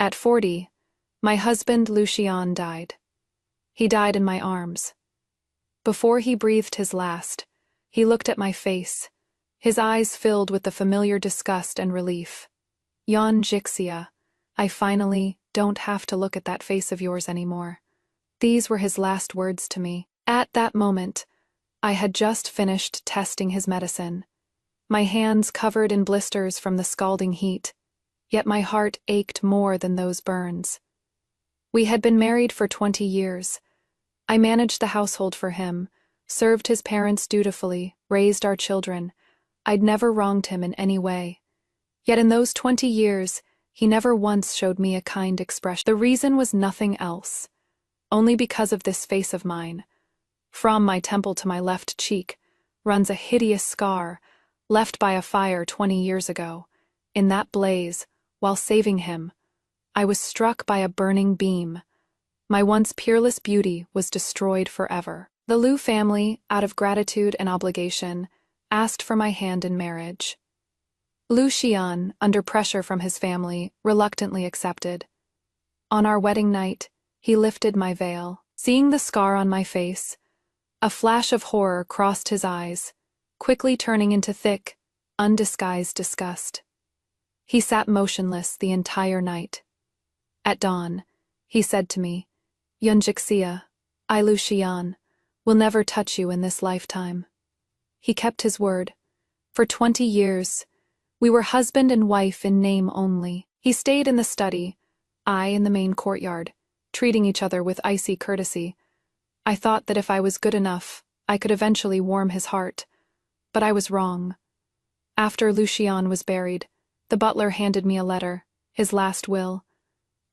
At 40, my husband Lucian died. He died in my arms. Before he breathed his last, he looked at my face, his eyes filled with the familiar disgust and relief. Yon Jixia, I finally don't have to look at that face of yours anymore. These were his last words to me. At that moment, I had just finished testing his medicine. My hands covered in blisters from the scalding heat, yet my heart ached more than those burns. We had been married for 20 years. I managed the household for him, served his parents dutifully, raised our children. I'd never wronged him in any way. Yet in those 20 years, he never once showed me a kind expression. The reason was nothing else. Only because of this face of mine. From my temple to my left cheek runs a hideous scar, left by a fire 20 years ago. In that blaze, while saving him, I was struck by a burning beam. My once peerless beauty was destroyed forever. The Liu family, out of gratitude and obligation, asked for my hand in marriage. Liu Xian, under pressure from his family, reluctantly accepted. On our wedding night, he lifted my veil. Seeing the scar on my face, a flash of horror crossed his eyes, quickly turning into thick, undisguised disgust. He sat motionless the entire night. At dawn, he said to me, "Yunjixia, I Liu Xian, will never touch you in this lifetime." He kept his word. For 20 years, we were husband and wife in name only. He stayed in the study, I in the main courtyard, treating each other with icy courtesy. I thought that if I was good enough, I could eventually warm his heart. But I was wrong. After Lucian was buried, the butler handed me a letter, his last will.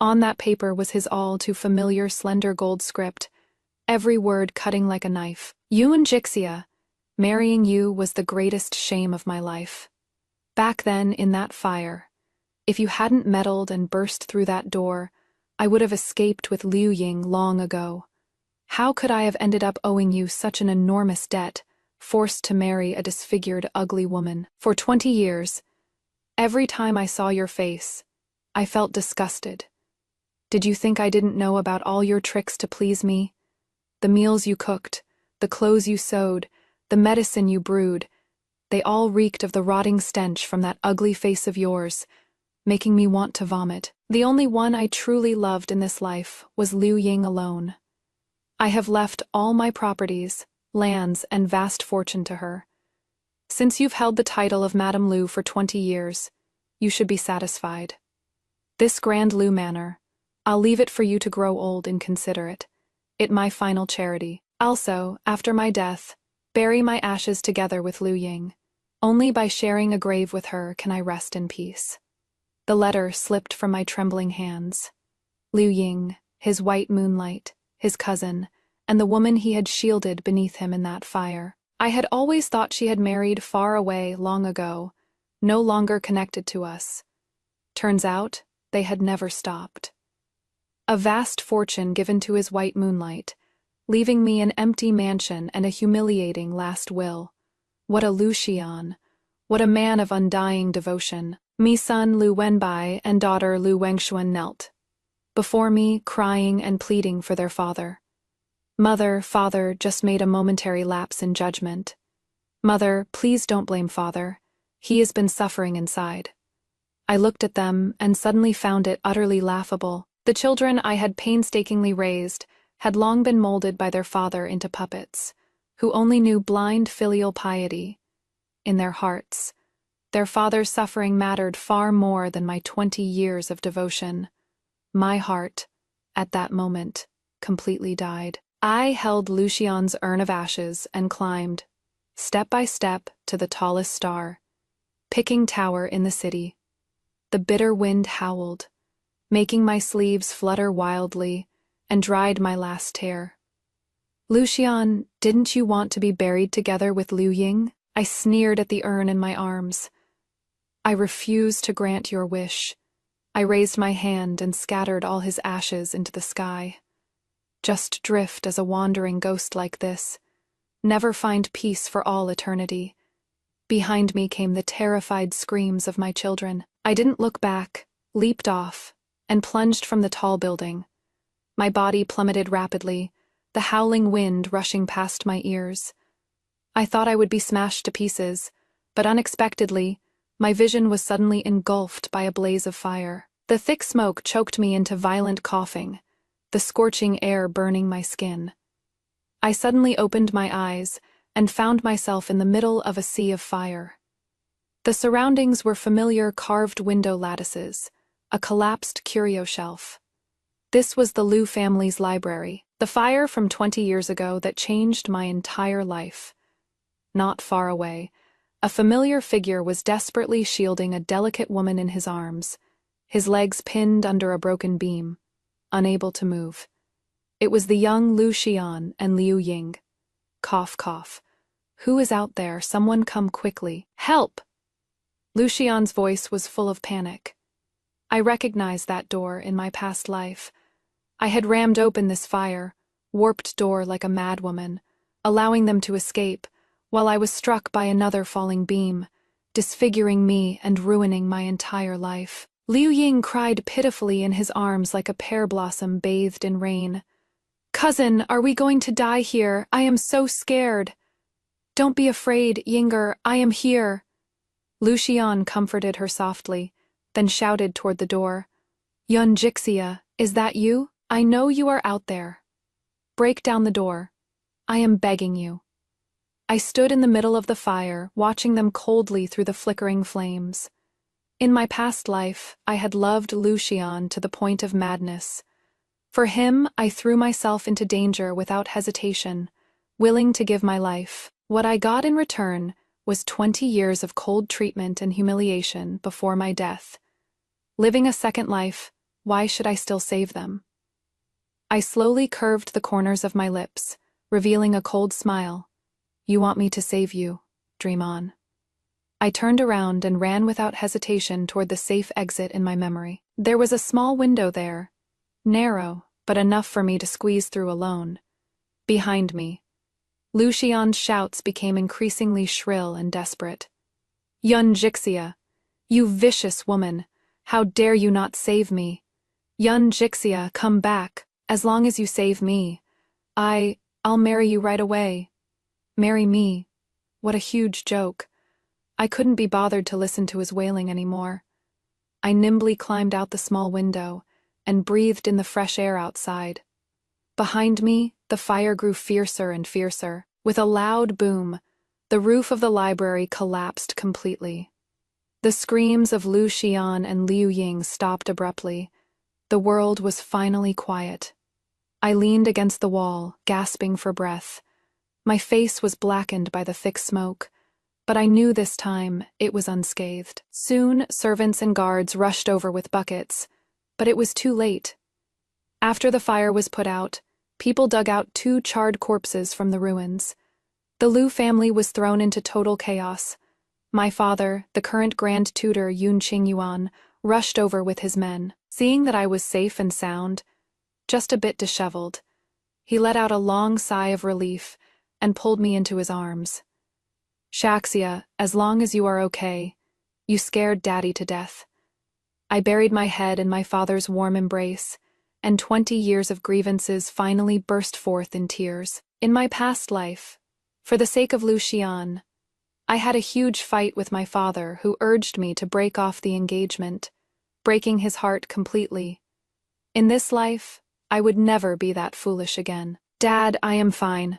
On that paper was his all too familiar slender gold script, every word cutting like a knife. "Yun Jixia, marrying you was the greatest shame of my life. Back then, in that fire, if you hadn't meddled and burst through that door, I would have escaped with Liu Ying long ago. How could I have ended up owing you such an enormous debt, forced to marry a disfigured, ugly woman? For 20 years, every time I saw your face, I felt disgusted. Did you think I didn't know about all your tricks to please me? The meals you cooked, the clothes you sewed, the medicine you brewed, they all reeked of the rotting stench from that ugly face of yours, making me want to vomit. The only one I truly loved in this life was Liu Ying alone. I have left all my properties, lands, and vast fortune to her. Since you've held the title of Madame Liu for 20 years, you should be satisfied. This grand Liu manor, I'll leave it for you to grow old and consider it my final charity. Also, after my death, bury my ashes together with Liu Ying. Only by sharing a grave with her can I rest in peace." The letter slipped from my trembling hands. Liu Ying, his white moonlight, his cousin, and the woman he had shielded beneath him in that fire. I had always thought she had married far away long ago, no longer connected to us. Turns out, they had never stopped. A vast fortune given to his white moonlight, leaving me an empty mansion and a humiliating last will. What a Liu Xian, what a man of undying devotion. Me son Liu Wenbai and daughter Liu Wengshuan knelt before me, crying and pleading for their father. "Mother, father just made a momentary lapse in judgment. Mother, please don't blame father. He has been suffering inside." I looked at them and suddenly found it utterly laughable. The children I had painstakingly raised had long been molded by their father into puppets, who only knew blind filial piety. In their hearts, their father's suffering mattered far more than my 20 years of devotion. My heart, at that moment, completely died. I held Lucian's urn of ashes and climbed, step by step, to the tallest star, picking tower in the city. The bitter wind howled, making my sleeves flutter wildly, and dried my last tear. "Lucian, didn't you want to be buried together with Liu Ying?" I sneered at the urn in my arms. "I refuse to grant your wish." I raised my hand and scattered all his ashes into the sky. Just drift as a wandering ghost like this, never find peace for all eternity. Behind me came the terrified screams of my children. I didn't look back, leaped off, and plunged from the tall building. My body plummeted rapidly, the howling wind rushing past my ears. I thought I would be smashed to pieces, but unexpectedly, my vision was suddenly engulfed by a blaze of fire. The thick smoke choked me into violent coughing, the scorching air burning my skin. I suddenly opened my eyes and found myself in the middle of a sea of fire. The surroundings were familiar carved window lattices, a collapsed curio shelf. This was the Liu family's library, the fire from 20 years ago that changed my entire life. Not far away, a familiar figure was desperately shielding a delicate woman in his arms, his legs pinned under a broken beam, unable to move. It was the young Lu Xian and Liu Ying. Cough, cough. Who is out there? Someone come quickly. Help! Lu Xian's voice was full of panic. I recognized that door in my past life. I had rammed open this fire, warped door like a madwoman, allowing them to escape, while I was struck by another falling beam, disfiguring me and ruining my entire life. Liu Ying cried pitifully in his arms like a pear blossom bathed in rain. Cousin, are we going to die here? I am so scared. Don't be afraid, Yinger, I am here. Lu Xian comforted her softly, then shouted toward the door. Yun Jixia, is that you? I know you are out there. Break down the door. I am begging you. I stood in the middle of the fire, watching them coldly through the flickering flames. In my past life, I had loved Lu Xian to the point of madness. For him, I threw myself into danger without hesitation, willing to give my life. What I got in return was 20 years of cold treatment and humiliation before my death. Living a second life, why should I still save them? I slowly curved the corners of my lips, revealing a cold smile. You want me to save you, dream on. I turned around and ran without hesitation toward the safe exit in my memory. There was a small window there, narrow, but enough for me to squeeze through alone. Behind me, Lu Xian's shouts became increasingly shrill and desperate. Yun Jixia, you vicious woman, how dare you not save me? Yun Jixia, come back, as long as you save me. I'll marry you right away. Marry me. What a huge joke. I couldn't be bothered to listen to his wailing anymore. I nimbly climbed out the small window and breathed in the fresh air outside. Behind me, the fire grew fiercer and fiercer. With a loud boom, the roof of the library collapsed completely. The screams of Lu Xian and Liu Ying stopped abruptly. The world was finally quiet. I leaned against the wall, gasping for breath. My face was blackened by the thick smoke, but I knew this time it was unscathed. Soon, servants and guards rushed over with buckets, but it was too late. After the fire was put out, people dug out 2 charred corpses from the ruins. The Liu family was thrown into total chaos. My father, the current Grand Tutor Yun Qingyuan, rushed over with his men. Seeing that I was safe and sound, just a bit disheveled, he let out a long sigh of relief and pulled me into his arms. Shaxia, as long as you are okay, you scared Daddy to death. I buried my head in my father's warm embrace, and 20 years of grievances finally burst forth in tears. In my past life, for the sake of Lu Xian, I had a huge fight with my father who urged me to break off the engagement, breaking his heart completely. In this life, I would never be that foolish again. Dad, I am fine.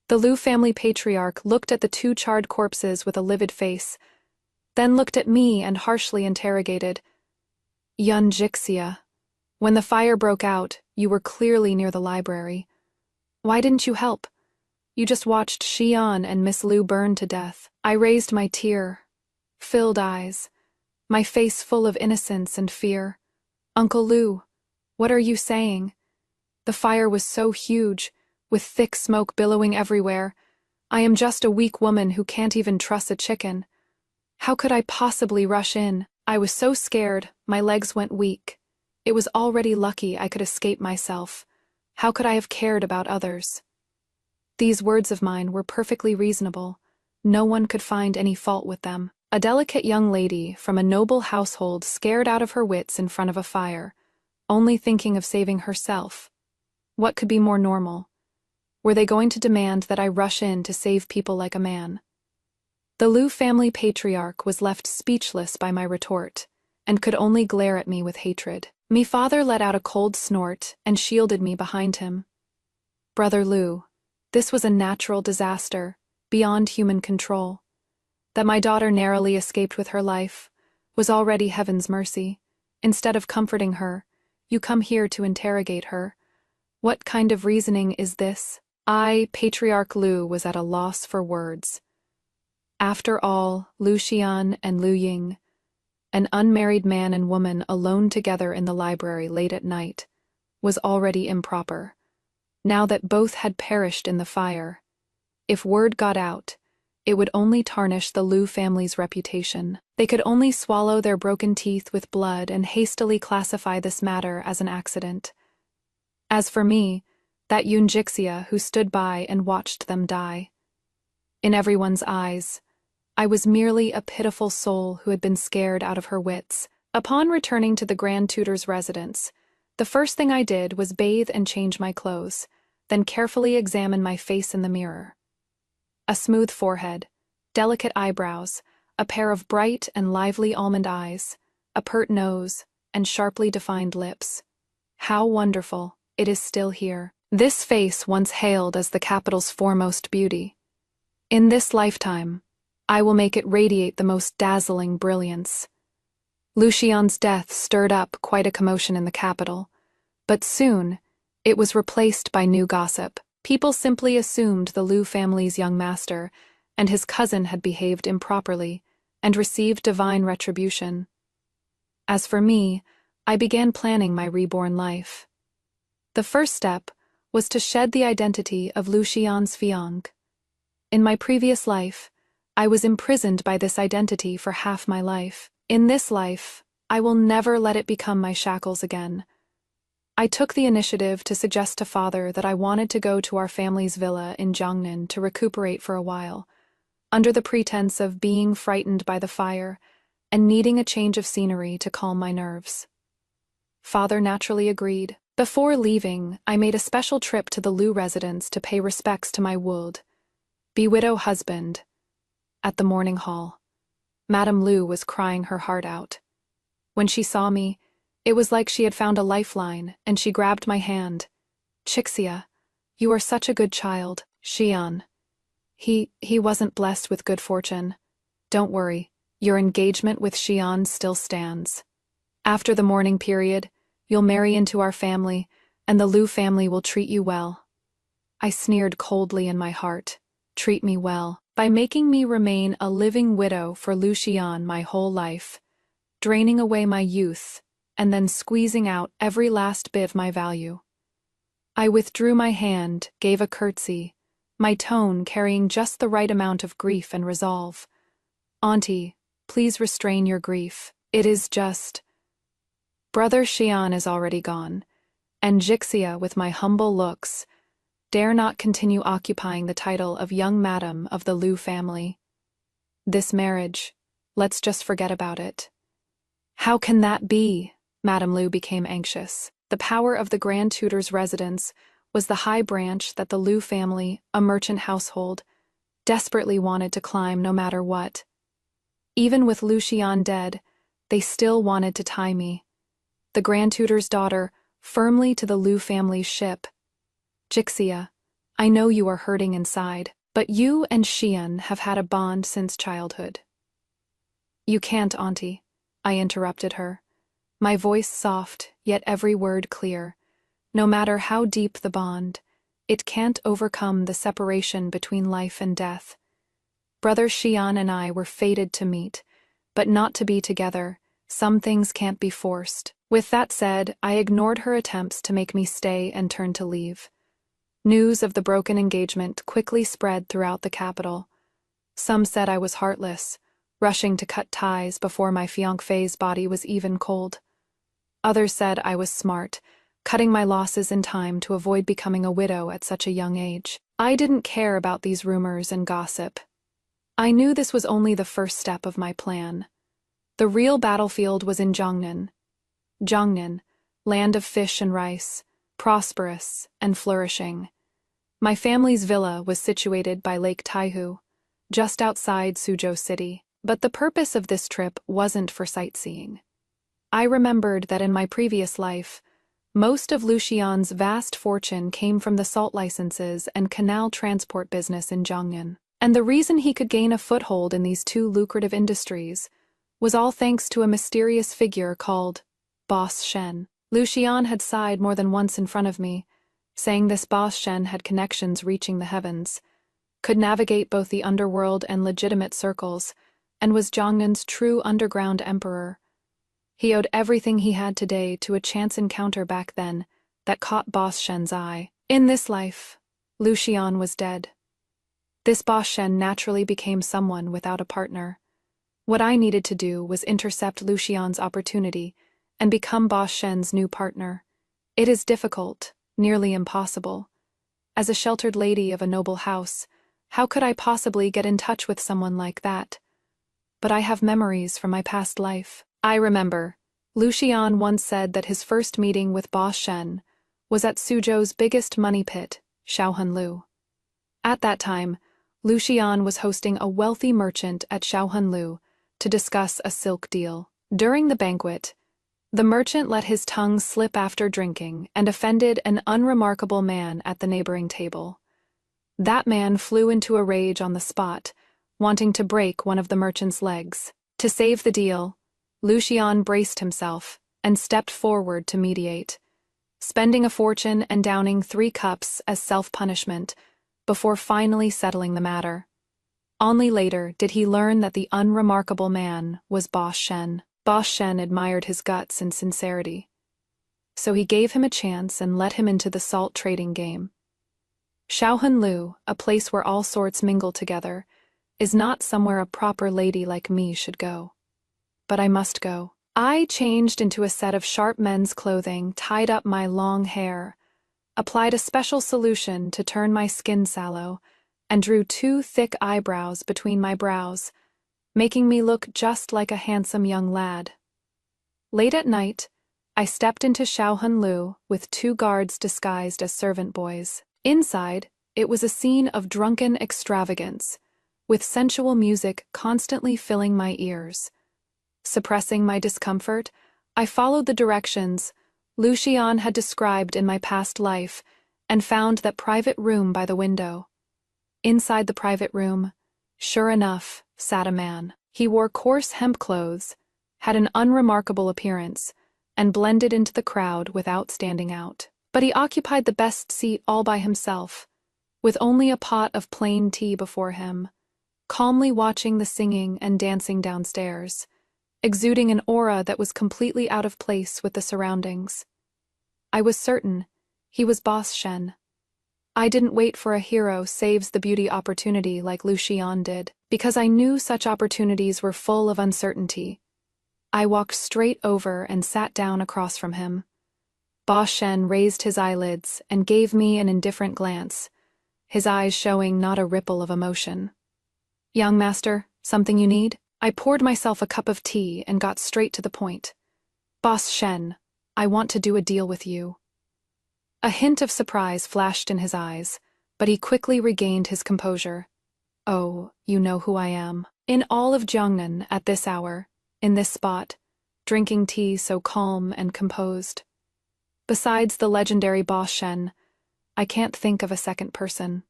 The Liu family patriarch looked at the 2 charred corpses with a livid face, then looked at me and harshly interrogated. Yun Jixia, when the fire broke out, you were clearly near the library. Why didn't you help? You just watched Xian and Miss Liu burn to death. I raised my tear-filled eyes, my face full of innocence and fear. Uncle Liu, what are you saying? The fire was so huge, with thick smoke billowing everywhere. I am just a weak woman who can't even truss a chicken. How could I possibly rush in? I was so scared, my legs went weak. It was already lucky I could escape myself. How could I have cared about others? These words of mine were perfectly reasonable. No one could find any fault with them. A delicate young lady from a noble household scared out of her wits in front of a fire, only thinking of saving herself. What could be more normal? Were they going to demand that I rush in to save people like a man? The Liu family patriarch was left speechless by my retort, and could only glare at me with hatred. Me father let out a cold snort and shielded me behind him. Brother Liu, this was a natural disaster, beyond human control. That my daughter narrowly escaped with her life was already heaven's mercy. Instead of comforting her, you come here to interrogate her. What kind of reasoning is this? Patriarch Liu was at a loss for words. After all, Liu Xian and Liu Ying, an unmarried man and woman alone together in the library late at night, was already improper. Now that both had perished in the fire, if word got out, it would only tarnish the Liu family's reputation. They could only swallow their broken teeth with blood and hastily classify this matter as an accident. As for me, that Yun Jixia who stood by and watched them die. In everyone's eyes, I was merely a pitiful soul who had been scared out of her wits. Upon returning to the Grand Tutor's residence, the first thing I did was bathe and change my clothes, then carefully examine my face in the mirror. A smooth forehead, delicate eyebrows, a pair of bright and lively almond eyes, a pert nose, and sharply defined lips. How wonderful, it is still here. This face once hailed as the capital's foremost beauty. In this lifetime, I will make it radiate the most dazzling brilliance. Liu Xian's death stirred up quite a commotion in the capital, but soon it was replaced by new gossip. People simply assumed the Liu family's young master and his cousin had behaved improperly and received divine retribution. As for me, I began planning my reborn life. The first step was to shed the identity of Liu Xian's fiancé. In my previous life, I was imprisoned by this identity for half my life. In this life, I will never let it become my shackles again. I took the initiative to suggest to Father that I wanted to go to our family's villa in Jiangnan to recuperate for a while, under the pretense of being frightened by the fire and needing a change of scenery to calm my nerves. Father naturally agreed. Before leaving, I made a special trip to the Liu residence to pay respects to my be-widow husband. At the morning hall, Madame Liu was crying her heart out. When she saw me, it was like she had found a lifeline, and she grabbed my hand. Jixia, you are such a good child. Xian. He wasn't blessed with good fortune. Don't worry, your engagement with Xian still stands. After the mourning period, you'll marry into our family, and the Liu family will treat you well. I sneered coldly in my heart. Treat me well, by making me remain a living widow for Liu Xian my whole life, draining away my youth, and then squeezing out every last bit of my value. I withdrew my hand, gave a curtsy, my tone carrying just the right amount of grief and resolve. Auntie, please restrain your grief. It is just... Brother Xian is already gone, and Jixia, with my humble looks, dare not continue occupying the title of young madam of the Liu family. This marriage, let's just forget about it. How can that be? Madame Liu became anxious. The power of the Grand Tutor's residence was the high branch that the Liu family, a merchant household, desperately wanted to climb no matter what. Even with Liu Xian dead, they still wanted to tie me, the Grand Tutor's daughter, firmly to the Liu family's ship. Jixia, I know you are hurting inside, but you and Xian have had a bond since childhood. You can't, Auntie, I interrupted her, my voice soft, yet every word clear. No matter how deep the bond, it can't overcome the separation between life and death. Brother Xian and I were fated to meet, but not to be together. Some things can't be forced. With that said, I ignored her attempts to make me stay and turned to leave. News of the broken engagement quickly spread throughout the capital. Some said I was heartless, rushing to cut ties before my fiancé's body was even cold. Others said I was smart, cutting my losses in time to avoid becoming a widow at such a young age. I didn't care about these rumors and gossip. I knew this was only the first step of my plan. The real battlefield was in Jiangnan. Jiangnan, land of fish and rice, prosperous and flourishing. My family's villa was situated by Lake Taihu, just outside Suzhou City. But the purpose of this trip wasn't for sightseeing. I remembered that in my previous life, most of Lucian's vast fortune came from the salt licenses and canal transport business in Jiangnan. And the reason he could gain a foothold in these two lucrative industries was all thanks to a mysterious figure called Boss Shen. Lucian had sighed more than once in front of me, saying this Boss Shen had connections reaching the heavens, could navigate both the underworld and legitimate circles, and was Jiangnan's true underground emperor. He owed everything he had today to a chance encounter back then that caught Boss Shen's eye. In this life, Lucian was dead. This Boss Shen naturally became someone without a partner. What I needed to do was intercept Lucian's opportunity and become Boss Shen's new partner. It is difficult, nearly impossible. As a sheltered lady of a noble house, how could I possibly get in touch with someone like that? But I have memories from my past life. I remember, Lucian once said that his first meeting with Boss Shen was at Suzhou's biggest money pit, Xiaohunlu. At that time, Lucian was hosting a wealthy merchant at Xiaohunlu to discuss a silk deal. During the banquet, the merchant let his tongue slip after drinking and offended an unremarkable man at the neighboring table. That man flew into a rage on the spot, wanting to break one of the merchant's legs. To save the deal, Lucian braced himself and stepped forward to mediate, spending a fortune and downing 3 cups as self-punishment before finally settling the matter. Only later did he learn that the unremarkable man was Boss Shen. Boss Shen admired his guts and sincerity, so he gave him a chance and let him into the salt trading game. Xiaohunlu, a place where all sorts mingle together, is not somewhere a proper lady like me should go. But I must go. I changed into a set of sharp men's clothing, tied up my long hair, applied a special solution to turn my skin sallow, and drew 2 thick eyebrows between my brows, making me look just like a handsome young lad. Late at night, I stepped into Xiaohunlu with 2 guards disguised as servant boys. Inside, it was a scene of drunken extravagance, with sensual music constantly filling my ears. Suppressing my discomfort, I followed the directions Lucian had described in my past life and found that private room by the window. Inside the private room, sure enough, sat a man. He wore coarse hemp clothes, had an unremarkable appearance, and blended into the crowd without standing out. But he occupied the best seat all by himself, with only a pot of plain tea before him, calmly watching the singing and dancing downstairs, exuding an aura that was completely out of place with the surroundings. I was certain he was Boss Shen. I didn't wait for a hero saves the beauty opportunity like Lucian did, because I knew such opportunities were full of uncertainty. I walked straight over and sat down across from him. Boss Shen raised his eyelids and gave me an indifferent glance, his eyes showing not a ripple of emotion. "Young master, something you need?" I poured myself a cup of tea and got straight to the point. "Boss Shen, I want to do a deal with you." A hint of surprise flashed in his eyes, but he quickly regained his composure. "Oh, you know who I am. In all of Jiangnan at this hour, in this spot, drinking tea so calm and composed. Besides the legendary Boss Shen, I can't think of a second person."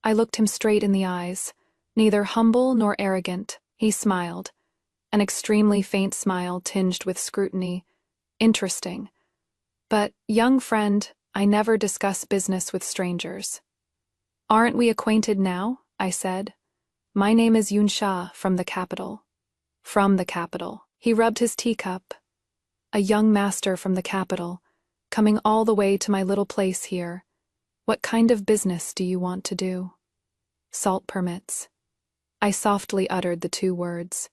I looked him straight in the eyes, neither humble nor arrogant. He smiled, an extremely faint smile tinged with scrutiny. "Interesting. But, young friend, I never discuss business with strangers." "Aren't we acquainted now?" I said. "My name is Yunsha from the capital." "From the capital." He rubbed his teacup. "A young master from the capital, coming all the way to my little place here. What kind of business do you want to do?" "Salt permits." I softly uttered the 2 words.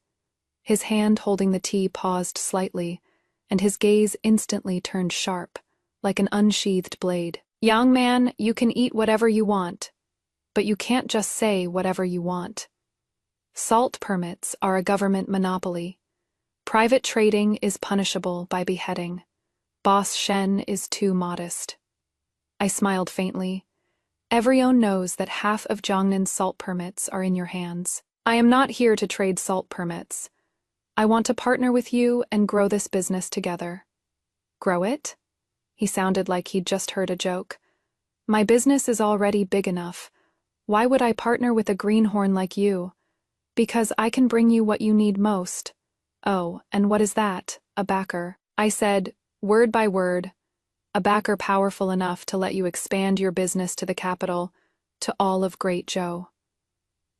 His hand holding the tea paused slightly, and his gaze instantly turned sharp, like an unsheathed blade. "Young man, you can eat whatever you want, but you can't just say whatever you want. Salt permits are a government monopoly. Private trading is punishable by beheading. Boss Shen is too modest. I smiled faintly. Everyone knows that half of Jiangnan's salt permits are in your hands. I am not here to trade salt permits. I want to partner with you and grow this business together. Grow it? He sounded like he'd just heard a joke. My business is already big enough. Why would I partner with a greenhorn like you? Because I can bring you what you need most. Oh, and what is that? A backer. I said, word by word, a backer powerful enough to let you expand your business to the capital, to all of Great Zhou.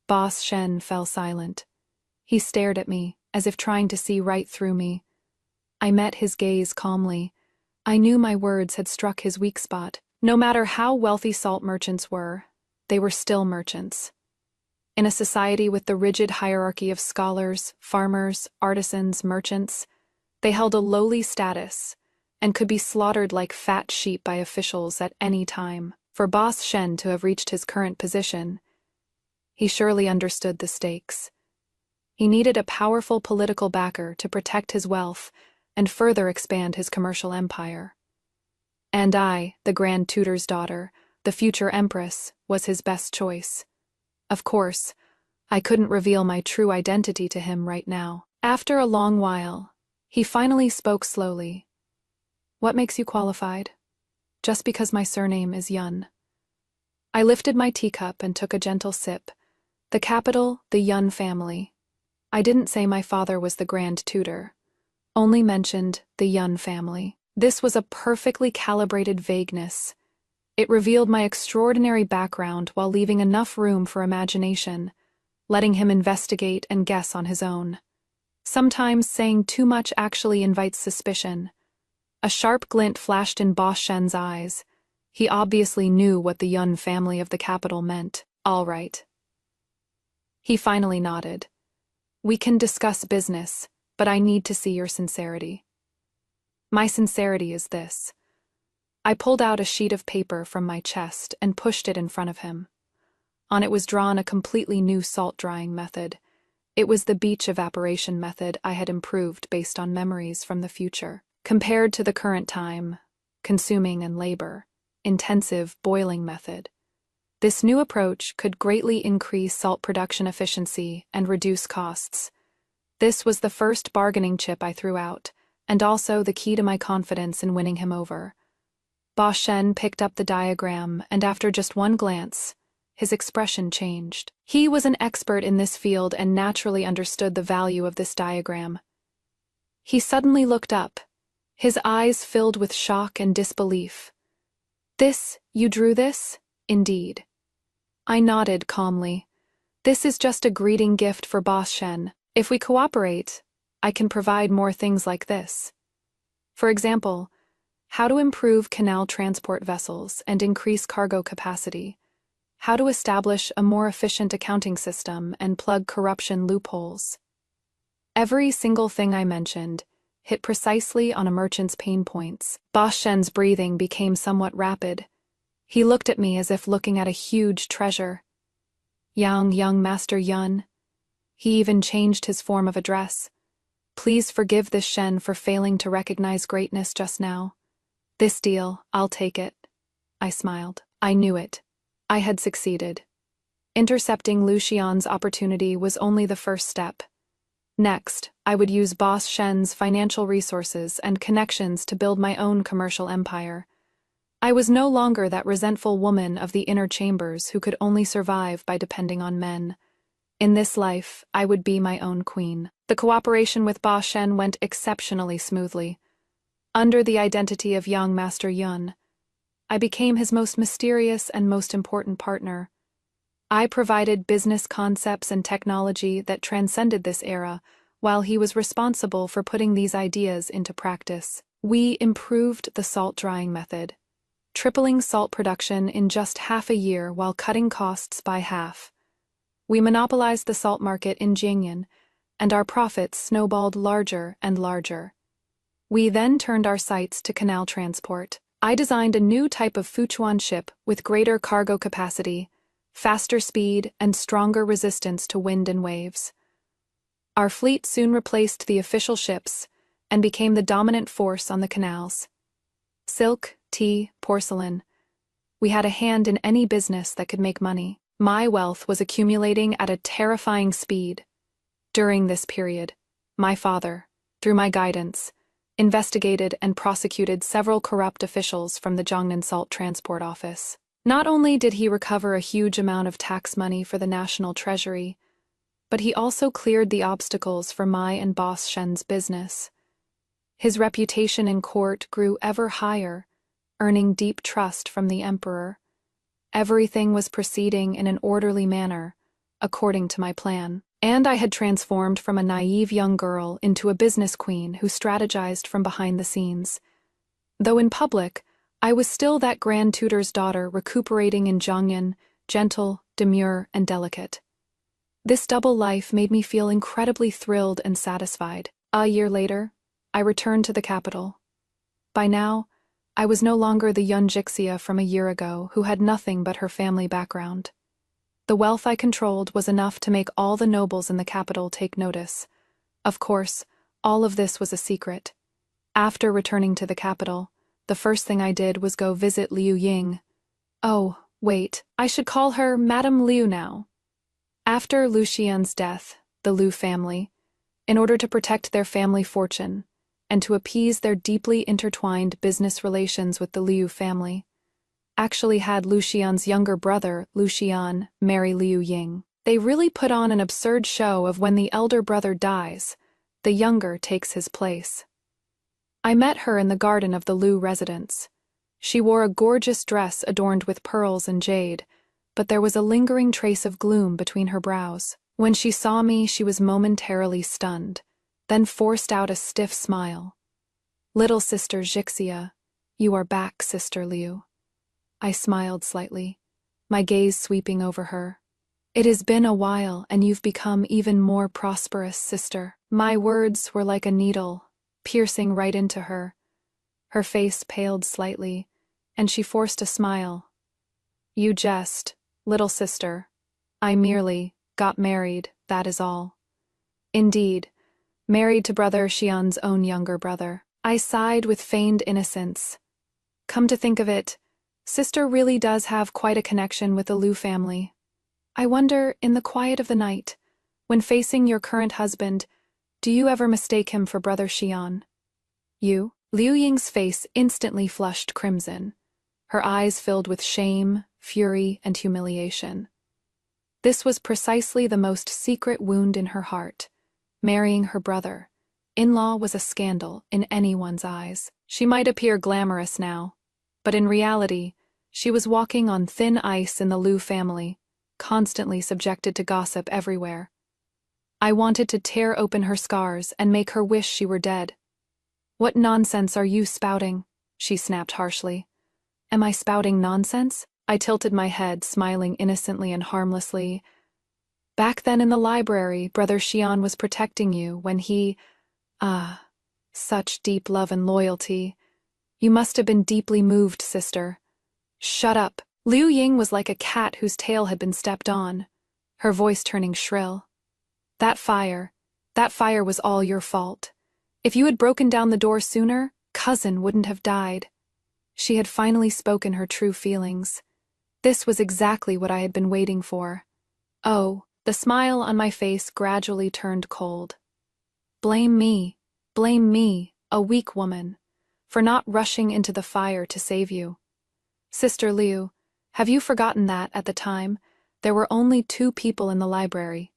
Boss Shen fell silent. He stared at me, as if trying to see right through me. I met his gaze calmly. I knew my words had struck his weak spot. No matter how wealthy salt merchants were, they were still merchants. In a society with the rigid hierarchy of scholars, farmers, artisans, merchants, they held a lowly status and could be slaughtered like fat sheep by officials at any time. For Boss Shen to have reached his current position, he surely understood the stakes. He needed a powerful political backer to protect his wealth and further expand his commercial empire. And I, the Grand Tutor's daughter, the future empress, was his best choice. Of course, I couldn't reveal my true identity to him right now. After a long while, he finally spoke slowly. What makes you qualified? Just because my surname is Yun. I lifted my teacup and took a gentle sip. The capital, the Yun family. I didn't say my father was the Grand Tutor, only mentioned the Yun family. This was a perfectly calibrated vagueness. It revealed my extraordinary background while leaving enough room for imagination, letting him investigate and guess on his own. Sometimes saying too much actually invites suspicion. A sharp glint flashed in Boss Shen's eyes. He obviously knew what the Yun family of the capital meant. All right. He finally nodded. We can discuss business, but I need to see your sincerity. My sincerity is this. I pulled out a sheet of paper from my chest and pushed it in front of him. On it was drawn a completely new salt drying method. It was the beach evaporation method I had improved based on memories from the future. Compared to the current time, consuming and labor, intensive boiling method, this new approach could greatly increase salt production efficiency and reduce costs. This was the first bargaining chip I threw out, and also the key to my confidence in winning him over. Boss Shen picked up the diagram, and after just one glance, his expression changed. He was an expert in this field and naturally understood the value of this diagram. He suddenly looked up, his eyes filled with shock and disbelief. This, you drew this? Indeed. I nodded calmly. This is just a greeting gift for Boss Shen. If we cooperate, I can provide more things like this. For example, how to improve canal transport vessels and increase cargo capacity, how to establish a more efficient accounting system and plug corruption loopholes. Every single thing I mentioned hit precisely on a merchant's pain points. Boss Shen's breathing became somewhat rapid. He looked at me as if looking at a huge treasure. Young Master Yun. He even changed his form of address. Please forgive this Shen for failing to recognize greatness just now. This deal, I'll take it. I smiled. I knew it. I had succeeded. Intercepting Lu Xian's opportunity was only the first step. Next, I would use Boss Shen's financial resources and connections to build my own commercial empire. I was no longer that resentful woman of the inner chambers who could only survive by depending on men. In this life, I would be my own queen. The cooperation with Boss Shen went exceptionally smoothly. Under the identity of young Master Yun, I became his most mysterious and most important partner. I provided business concepts and technology that transcended this era, while he was responsible for putting these ideas into practice. We improved the salt drying method, tripling salt production in just half a year while cutting costs by half. We monopolized the salt market in Jiangnan, and our profits snowballed larger and larger. We then turned our sights to canal transport. I designed a new type of Fuchuan ship with greater cargo capacity, faster speed, and stronger resistance to wind and waves. Our fleet soon replaced the official ships and became the dominant force on the canals. Silk, tea, porcelain. We had a hand in any business that could make money. My wealth was accumulating at a terrifying speed. During this period, my father, through my guidance, investigated and prosecuted several corrupt officials from the Jiangnan Salt Transport Office. Not only did he recover a huge amount of tax money for the national treasury, but he also cleared the obstacles for my and Boss Shen's business. His reputation in court grew ever higher, earning deep trust from the emperor. Everything was proceeding in an orderly manner, according to my plan. And I had transformed from a naive young girl into a business queen who strategized from behind the scenes. Though in public, I was still that grand tutor's daughter recuperating in Jiangnan, gentle, demure, and delicate. This double life made me feel incredibly thrilled and satisfied. A year later, I returned to the capital. By now, I was no longer the young Jixia from a year ago who had nothing but her family background. The wealth I controlled was enough to make all the nobles in the capital take notice. Of course, all of this was a secret. After returning to the capital, the first thing I did was go visit Liu Ying. Oh, wait, I should call her Madame Liu now. After Lu Xian's death, the Liu family, in order to protect their family fortune and to appease their deeply intertwined business relations with the Liu family, actually had Lu Xian's younger brother, Lu Xian, marry Liu Ying. They really put on an absurd show of when the elder brother dies, the younger takes his place. I met her in the garden of the Liu residence. She wore a gorgeous dress adorned with pearls and jade, but there was a lingering trace of gloom between her brows. When she saw me, she was momentarily stunned, then forced out a stiff smile. "Little sister Jixia, you are back, Sister Liu." I smiled slightly, my gaze sweeping over her. "It has been a while, and you've become even more prosperous, sister." My words were like a needle, piercing right into her. Her face paled slightly, and she forced a smile. "You jest, little sister. I merely got married, that is all." "Indeed, married to Brother Xian's own younger brother." I sighed with feigned innocence. "Come to think of it, Sister really does have quite a connection with the Liu family. I wonder, in the quiet of the night, when facing your current husband, do you ever mistake him for Brother Xian?" "You?" Liu Ying's face instantly flushed crimson. Her eyes filled with shame, fury, and humiliation. This was precisely the most secret wound in her heart. Marrying her brother, in-law, was a scandal in anyone's eyes. She might appear glamorous now, but in reality, she was walking on thin ice in the Liu family, constantly subjected to gossip everywhere. I wanted to tear open her scars and make her wish she were dead. "What nonsense are you spouting?" she snapped harshly. "Am I spouting nonsense?" I tilted my head, smiling innocently and harmlessly. "Back then in the library, Brother Xian was protecting you when he... such deep love and loyalty. You must have been deeply moved, sister." "Shut up." Liu Ying was like a cat whose tail had been stepped on, her voice turning shrill. That fire was all your fault. If you had broken down the door sooner, cousin wouldn't have died." She had finally spoken her true feelings. This was exactly what I had been waiting for. Oh, the smile on my face gradually turned cold. Blame me, a weak woman, for not rushing into the fire to save you. Sister Liu, have you forgotten that, at the time, there were only 2 people in the library?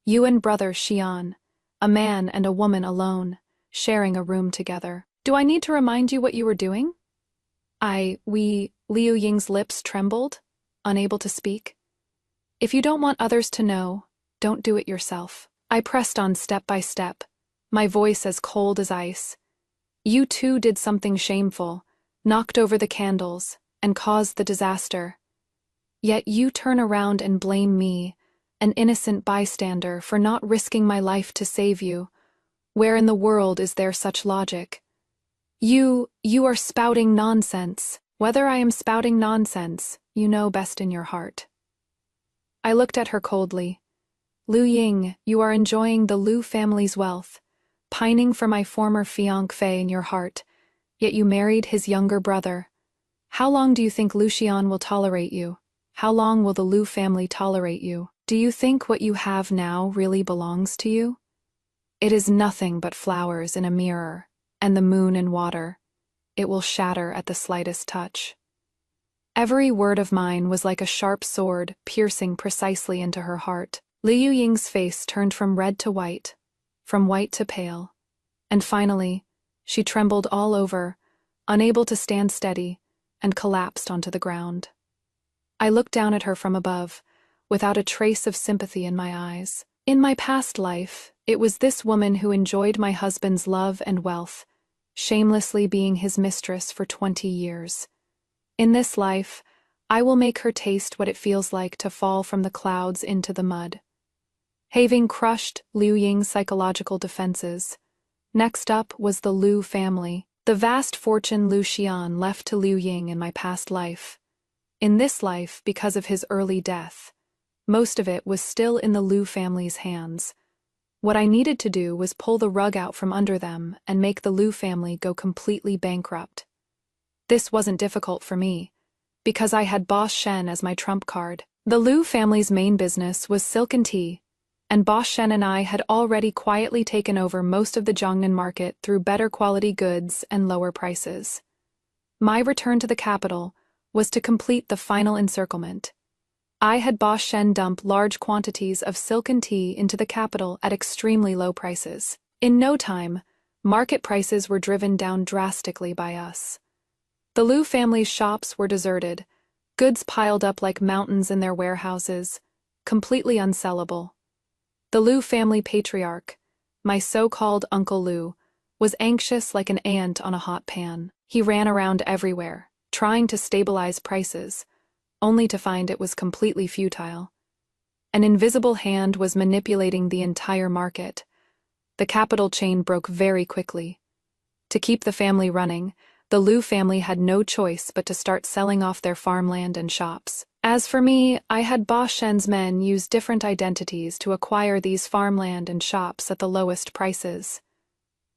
You and Brother Xian, a man and a woman alone, sharing a room together. Do I need to remind you what you were doing? Liu Ying's lips trembled, unable to speak. "If you don't want others to know, don't do it yourself." I pressed on step by step, my voice as cold as ice. "You too did something shameful, knocked over the candles, and caused the disaster. Yet you turn around and blame me, an innocent bystander, for not risking my life to save you. Where in the world is there such logic? You are spouting nonsense. Whether I am spouting nonsense, you know best in your heart." I looked at her coldly. Liu Ying, you are enjoying the Liu family's wealth, pining for my former fiancé in your heart, yet you married his younger brother. How long do you think Lucian will tolerate you? How long will the Liu family tolerate you? Do you think what you have now really belongs to you? It is nothing but flowers in a mirror, and the moon and water. It will shatter at the slightest touch. Every word of mine was like a sharp sword piercing precisely into her heart. Liu Ying's face turned from red to white, from white to pale, and finally, she trembled all over, unable to stand steady, and collapsed onto the ground. I looked down at her from above, without a trace of sympathy in my eyes. In my past life, it was this woman who enjoyed my husband's love and wealth, shamelessly being his mistress for 20 years. In this life, I will make her taste what it feels like to fall from the clouds into the mud. Having crushed Liu Ying's psychological defenses, next up was the Liu family, the vast fortune Liu Xian left to Liu Ying in my past life. In this life, because of his early death, most of it was still in the Liu family's hands. What I needed to do was pull the rug out from under them and make the Liu family go completely bankrupt. This wasn't difficult for me, because I had Boss Shen as my trump card. The Liu family's main business was silk and tea, and Boss Shen and I had already quietly taken over most of the Jiangnan market through better quality goods and lower prices. My return to the capital was to complete the final encirclement. I had Boss Shen dump large quantities of silk and tea into the capital at extremely low prices. In no time, market prices were driven down drastically by us. The Liu family's shops were deserted, goods piled up like mountains in their warehouses, completely unsellable. The Liu family patriarch, my so-called Uncle Liu, was anxious like an ant on a hot pan. He ran around everywhere, trying to stabilize prices, only to find it was completely futile. An invisible hand was manipulating the entire market. The capital chain broke very quickly. To keep the family running, the Liu family had no choice but to start selling off their farmland and shops. As for me, I had Boss Shen's men use different identities to acquire these farmland and shops at the lowest prices.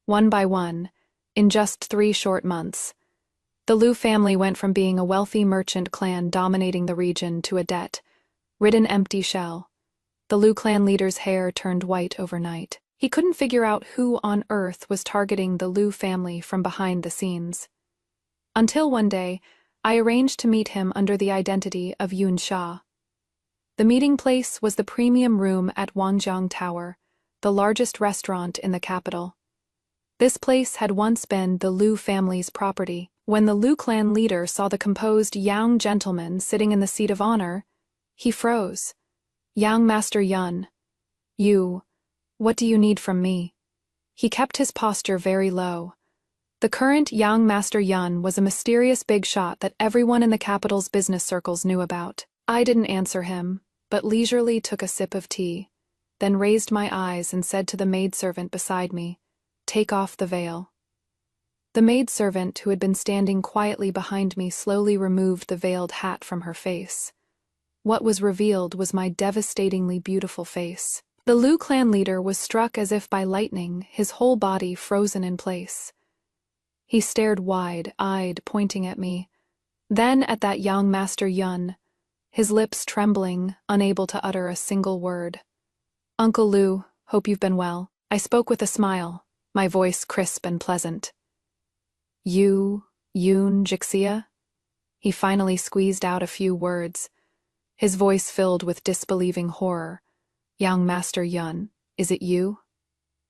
One by one, in just 3 short months, the Liu family went from being a wealthy merchant clan dominating the region to a debt-ridden empty shell. The Liu clan leader's hair turned white overnight. He couldn't figure out who on earth was targeting the Liu family from behind the scenes. Until one day, I arranged to meet him under the identity of Yun Sha. The meeting place was the premium room at Wangjiang Tower, the largest restaurant in the capital. This place had once been the Liu family's property. When the Liu clan leader saw the composed Yang gentleman sitting in the seat of honor, he froze. "Yang Master Yun, what do you need from me?" He kept his posture very low. The current Yang Master Yun was a mysterious big shot that everyone in the capital's business circles knew about. I didn't answer him, but leisurely took a sip of tea, then raised my eyes and said to the maidservant beside me, "Take off the veil." The maidservant, who had been standing quietly behind me, slowly removed the veiled hat from her face. What was revealed was my devastatingly beautiful face. The Liu clan leader was struck as if by lightning, his whole body frozen in place. He stared wide-eyed, pointing at me, then at that young Master Yun, his lips trembling, unable to utter a single word. "Uncle Liu, hope you've been well." I spoke with a smile, my voice crisp and pleasant. "Yun Jixia?" He finally squeezed out a few words, his voice filled with disbelieving horror. "Young Master Yun, is it you?"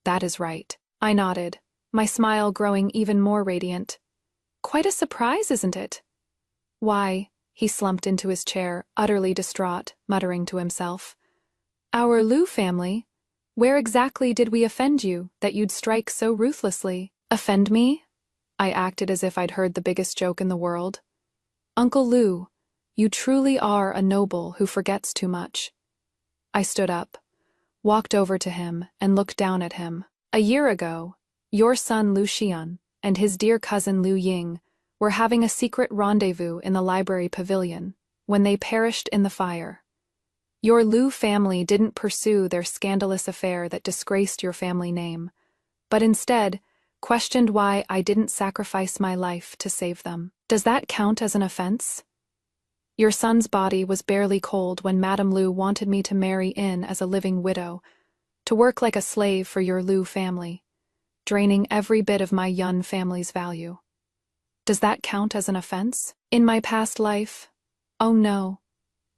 "That is right." I nodded, my smile growing even more radiant. "Quite a surprise, isn't it?" "Why?" He slumped into his chair, utterly distraught, muttering to himself. "Our Liu family? Where exactly did we offend you, that you'd strike so ruthlessly?" "Offend me?" I acted as if I'd heard the biggest joke in the world. "Uncle Liu, you truly are a noble who forgets too much." I stood up, walked over to him, and looked down at him. "A year ago, your son Liu Xian and his dear cousin Liu Ying were having a secret rendezvous in the library pavilion when they perished in the fire. Your Liu family didn't pursue their scandalous affair that disgraced your family name, but instead questioned why I didn't sacrifice my life to save them. Does that count as an offense? Your son's body was barely cold when Madame Liu wanted me to marry in as a living widow, to work like a slave for your Liu family, draining every bit of my Yun family's value. Does that count as an offense? In my past life? Oh no.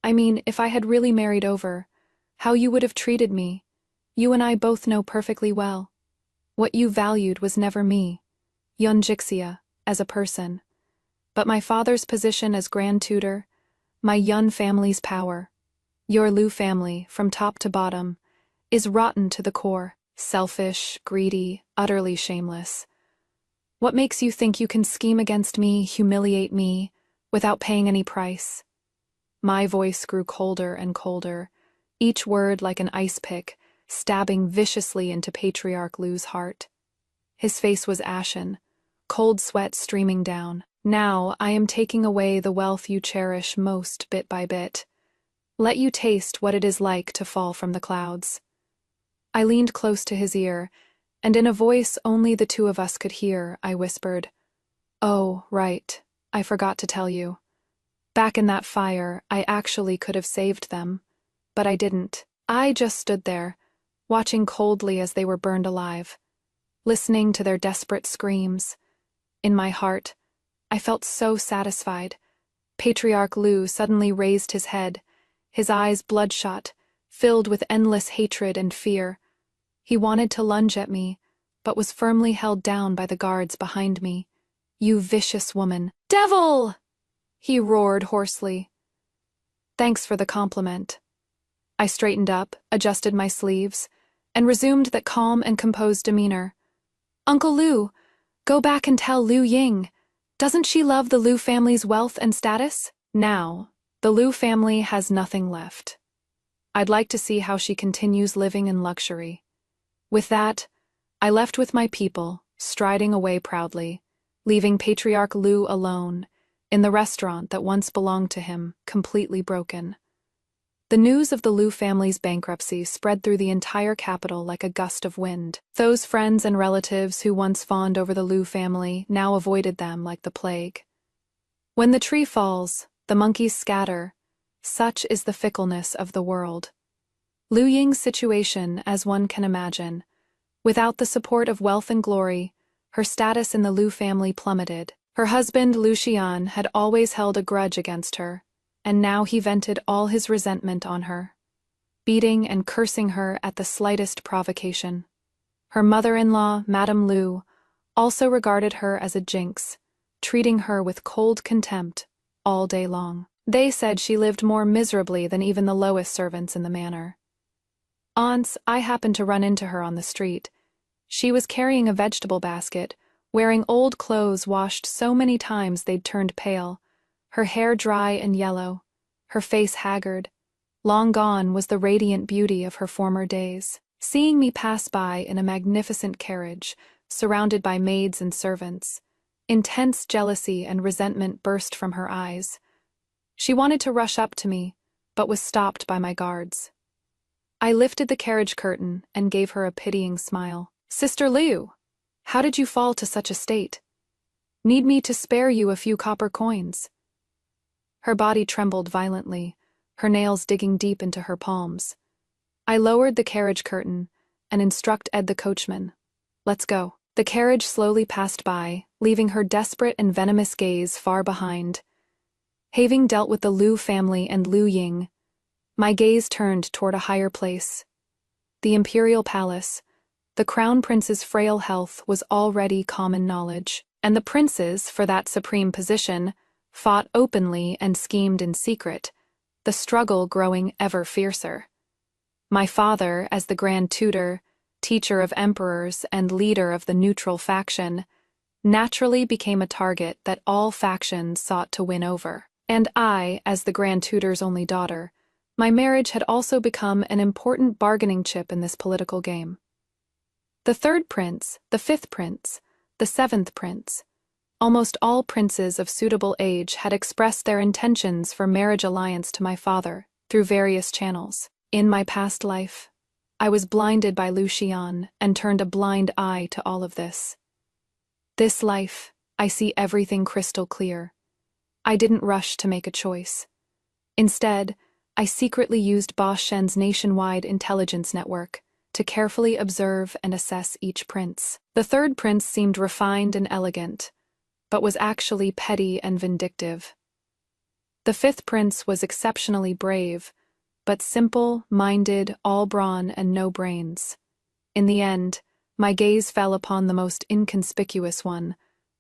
I mean, if I had really married over, how you would have treated me, you and I both know perfectly well. What you valued was never me, Yun Jixia, as a person, but my father's position as Grand Tutor, my Yun family's power. Your Liu family, from top to bottom, is rotten to the core, selfish, greedy, utterly shameless. What makes you think you can scheme against me, humiliate me, without paying any price? My voice grew colder and colder, each word like an ice pick, stabbing viciously into Patriarch Liu's heart. His face was ashen, cold sweat streaming down. Now I am taking away the wealth you cherish most bit by bit. Let you taste what it is like to fall from the clouds. I leaned close to his ear, and in a voice only the two of us could hear, I whispered, "Oh, right, I forgot to tell you. Back in that fire, I actually could have saved them, but I didn't. I just stood there, watching coldly as they were burned alive, listening to their desperate screams. In my heart, I felt so satisfied. Patriarch Liu suddenly raised his head, his eyes bloodshot, filled with endless hatred and fear. He wanted to lunge at me, but was firmly held down by the guards behind me. "You vicious woman." "Devil!" he roared hoarsely. "Thanks for the compliment." I straightened up, adjusted my sleeves, and resumed that calm and composed demeanor. "Uncle Liu, go back and tell Liu Ying. Doesn't she love the Liu family's wealth and status? Now, the Liu family has nothing left. I'd like to see how she continues living in luxury." With that, I left with my people, striding away proudly, leaving Patriarch Liu alone, in the restaurant that once belonged to him, completely broken. The news of the Liu family's bankruptcy spread through the entire capital like a gust of wind. Those friends and relatives who once fawned over the Liu family now avoided them like the plague. When the tree falls, the monkeys scatter. Such is the fickleness of the world. Liu Ying's situation, as one can imagine. Without the support of wealth and glory, her status in the Liu family plummeted. Her husband, Liu Xian, had always held a grudge against her, and now he vented all his resentment on her, beating and cursing her at the slightest provocation. Her mother-in-law, Madame Liu, also regarded her as a jinx, treating her with cold contempt all day long. They said she lived more miserably than even the lowest servants in the manor. Once, I happened to run into her on the street. She was carrying a vegetable basket, wearing old clothes washed so many times they'd turned pale, her hair dry and yellow, her face haggard. Long gone was the radiant beauty of her former days. Seeing me pass by in a magnificent carriage, surrounded by maids and servants, intense jealousy and resentment burst from her eyes. She wanted to rush up to me, but was stopped by my guards. I lifted the carriage curtain and gave her a pitying smile. "Sister Liu, how did you fall to such a state? Need me to spare you a few copper coins?" Her body trembled violently, her nails digging deep into her palms. I lowered the carriage curtain and instructed Ed the coachman. "Let's go." The carriage slowly passed by, leaving her desperate and venomous gaze far behind. Having dealt with the Liu family and Liu Ying, my gaze turned toward a higher place. The imperial palace. The crown prince's frail health was already common knowledge, and the princes, for that supreme position, fought openly and schemed in secret, the struggle growing ever fiercer. My father, as the Grand Tutor, teacher of emperors and leader of the neutral faction, naturally became a target that all factions sought to win over. And I, as the Grand Tutor's only daughter, my marriage had also become an important bargaining chip in this political game. The third prince, the fifth prince, the seventh prince, almost all princes of suitable age had expressed their intentions for marriage alliance to my father, through various channels. In my past life, I was blinded by Lucian and turned a blind eye to all of this. This life, I see everything crystal clear. I didn't rush to make a choice. Instead, I secretly used Ba Shen's nationwide intelligence network to carefully observe and assess each prince. The third prince seemed refined and elegant, but was actually petty and vindictive. The fifth prince was exceptionally brave, but simple-minded, all brawn and no brains. In the end, my gaze fell upon the most inconspicuous one,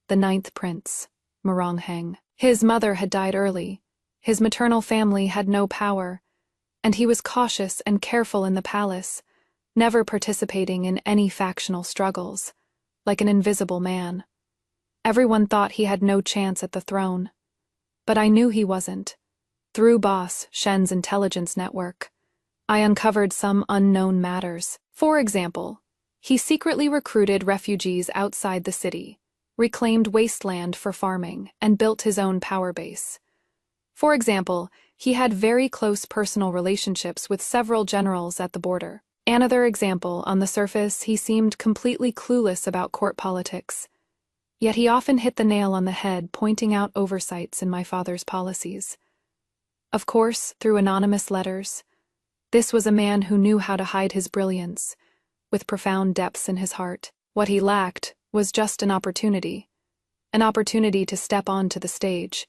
the ninth prince, Merongheng. His mother had died early, his maternal family had no power, and he was cautious and careful in the palace, never participating in any factional struggles, like an invisible man. Everyone thought he had no chance at the throne. But I knew he wasn't. Through Boss Shen's intelligence network, I uncovered some unknown matters. For example, he secretly recruited refugees outside the city, reclaimed wasteland for farming, and built his own power base. For example, he had very close personal relationships with several generals at the border. Another example, on the surface, he seemed completely clueless about court politics. Yet he often hit the nail on the head, pointing out oversights in my father's policies. Of course, through anonymous letters. This was a man who knew how to hide his brilliance, with profound depths in his heart. What he lacked was just an opportunity to step onto the stage.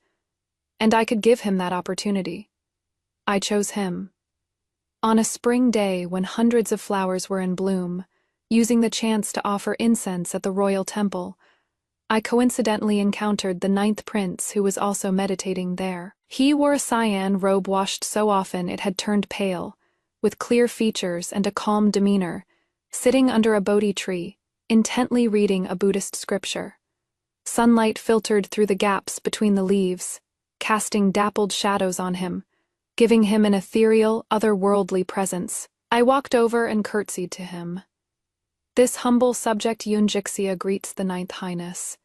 And I could give him that opportunity. I chose him. On a spring day when hundreds of flowers were in bloom, using the chance to offer incense at the royal temple, I coincidentally encountered the ninth prince who was also meditating there. He wore a cyan robe washed so often it had turned pale, with clear features and a calm demeanor, sitting under a Bodhi tree, intently reading a Buddhist scripture. Sunlight filtered through the gaps between the leaves, casting dappled shadows on him, giving him an ethereal, otherworldly presence. I walked over and curtsied to him. This humble subject Yunjixia greets the Ninth Highness.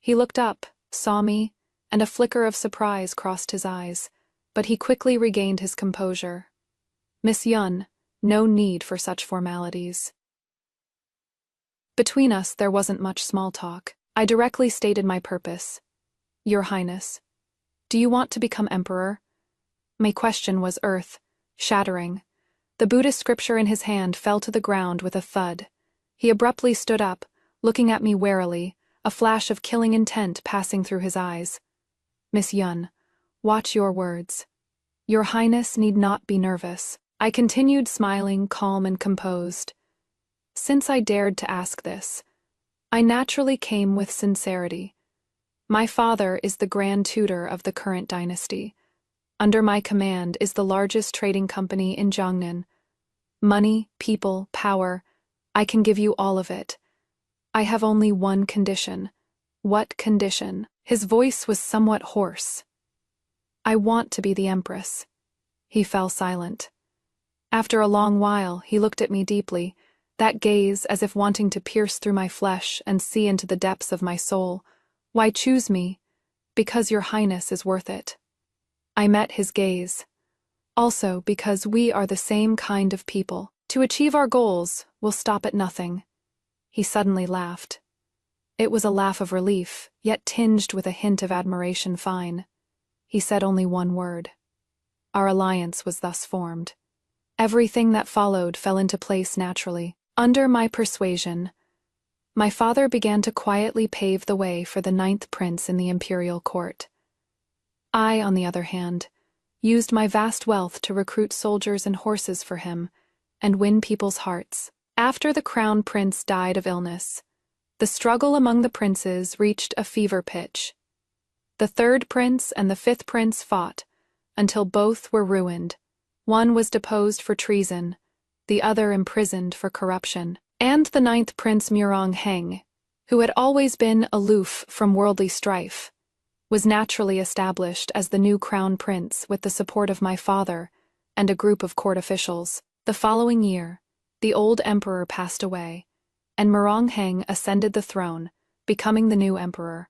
He looked up, saw me, and a flicker of surprise crossed his eyes, but he quickly regained his composure. Miss Yun, no need for such formalities. Between us there wasn't much small talk. I directly stated my purpose. Your Highness, do you want to become emperor? My question was earth-shattering. The Buddhist scripture in his hand fell to the ground with a thud. He abruptly stood up, looking at me warily, a flash of killing intent passing through his eyes. Miss Yun, watch your words. Your Highness need not be nervous. I continued smiling, calm and composed. Since I dared to ask this, I naturally came with sincerity. My father is the Grand Tutor of the current dynasty. Under my command is the largest trading company in Jiangnan. Money, people, power, I can give you all of it. I have only one condition. What condition? His voice was somewhat hoarse. I want to be the Empress. He fell silent. After a long while, he looked at me deeply, that gaze as if wanting to pierce through my flesh and see into the depths of my soul. Why choose me? Because your Highness is worth it. I met his gaze. Also because we are the same kind of people. To achieve our goals, we'll stop at nothing. He suddenly laughed. It was a laugh of relief, yet tinged with a hint of admiration. Fine. He said only one word. Our alliance was thus formed. Everything that followed fell into place naturally. Under my persuasion, my father began to quietly pave the way for the ninth prince in the imperial court. I, on the other hand, used my vast wealth to recruit soldiers and horses for him and win people's hearts. After the crown prince died of illness, the struggle among the princes reached a fever pitch. The third prince and the fifth prince fought until both were ruined. One was deposed for treason, the other imprisoned for corruption. And the ninth prince Merongheng, who had always been aloof from worldly strife, was naturally established as the new crown prince with the support of my father and a group of court officials. The following year, the old emperor passed away, and Merongheng ascended the throne, becoming the new emperor.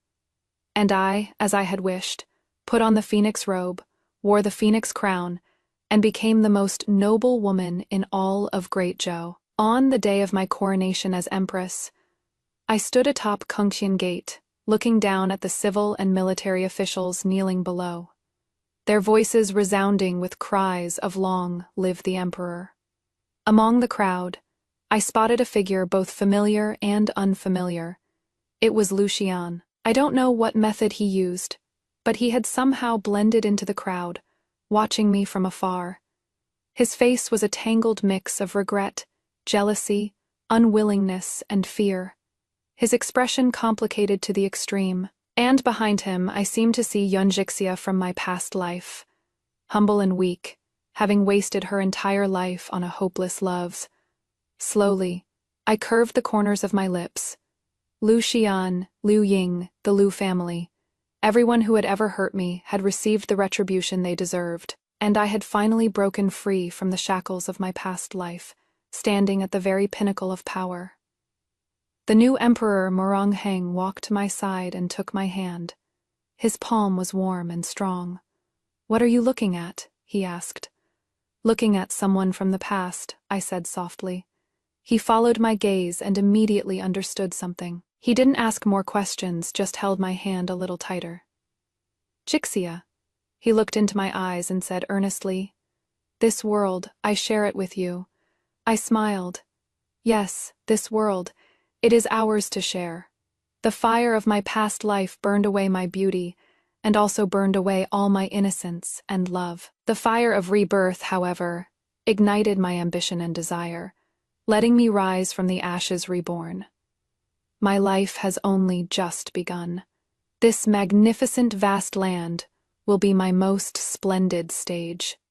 And I, as I had wished, put on the phoenix robe, wore the phoenix crown, and became the most noble woman in all of Great Zhou. On the day of my coronation as empress, I stood atop Kungxian Gate, looking down at the civil and military officials kneeling below, their voices resounding with cries of "Long live the emperor." Among the crowd, I spotted a figure both familiar and unfamiliar. It was Lucian. I don't know what method he used, but he had somehow blended into the crowd, watching me from afar. His face was a tangled mix of regret, jealousy, unwillingness, and fear, his expression complicated to the extreme. And behind him, I seemed to see Yunjixia from my past life, humble and weak, having wasted her entire life on a hopeless love. Slowly, I curved the corners of my lips. Lu Xian, Liu Ying, the Lu family. Everyone who had ever hurt me had received the retribution they deserved, and I had finally broken free from the shackles of my past life, standing at the very pinnacle of power. The new emperor Morongheng walked to my side and took my hand. His palm was warm and strong. "What are you looking at?" he asked. "Looking at someone from the past," I said softly. He followed my gaze and immediately understood something. He didn't ask more questions, just held my hand a little tighter. "Jixia," he looked into my eyes and said earnestly, "This world, I share it with you." I smiled. "Yes, this world. It is ours to share." The fire of my past life burned away my beauty, and also burned away all my innocence and love. The fire of rebirth, however, ignited my ambition and desire, letting me rise from the ashes reborn. My life has only just begun. This magnificent vast land will be my most splendid stage.